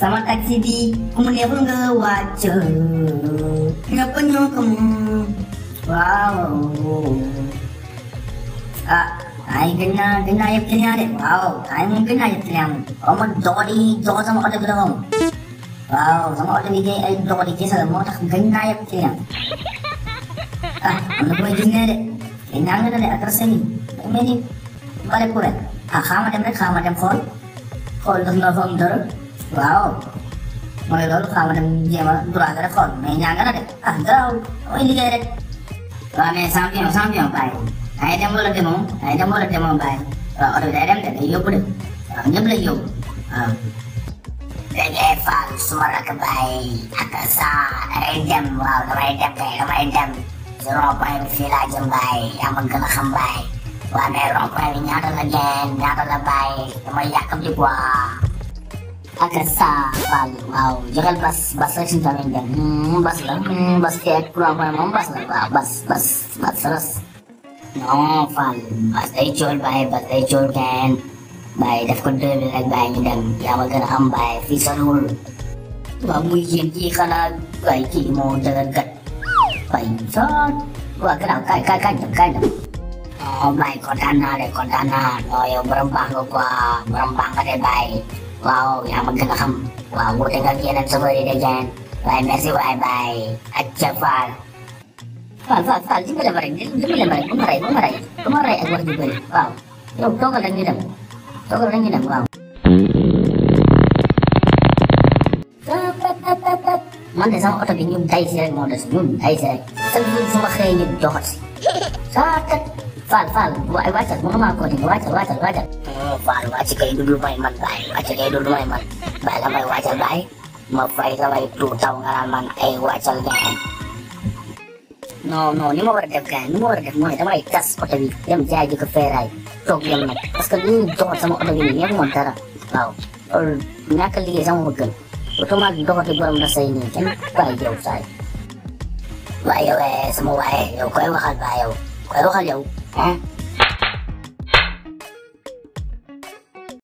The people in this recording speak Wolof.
sama taksi di kemudian pun ke wajah ngapain kamu wow ay kena ayam kena deh wow ayam kena ayam kena kamu jodi sama orang bilang wow sama orang ini ay jodi kisah mau tak kena ayam kena anda boleh jenis deh kena nggak ada atas ini ini balik pula kama dem call tuh nelfon terus wow mulai lalu kama dem dia malah beragam call mainnya nggak ada tahu oh ini kayak kami sampai baik ayam boleh demo baik orang ayam tadi yuk boleh dia boleh yuk Regeval suara kebaik akasan redem wow redem seropa yang sila jembai yang menggelakkan baik wane ropa yang nyata baik temayakam di buah akasan wow jangan bas lagi sampai dan bas kayak kurang memang bas terus no fal bas jual kan baik dah kode lagi baik dan yang menggelakkan baik fisalul kamu yang kana baik mau dekat baik son wah kenal kan oh baik kontana oh yang berembang ke baik wow yang menggelakkan wow gue tinggal kian seperti dia jan baik merci baik aja fal dia boleh kemarin aku juga wow yuk tau kadang ngidam wow mana sama otak nyum dai sih sebelum semua kayaknya dohot sakat fal buat wajar mau kau nih wajar fal wajar kayak dulu main baik lah wajar baik mau baik lah itu tahu ngalaman wajar kan no ni mau berdek mau itu mai tas otak yang jadi ke ferai tok yang nak sekali dohot sama otak ini yang montara wow nakal dia sama bukan otomatis dohot di bulan nasa ini kan baik jauh saya semua baik kau wakal yau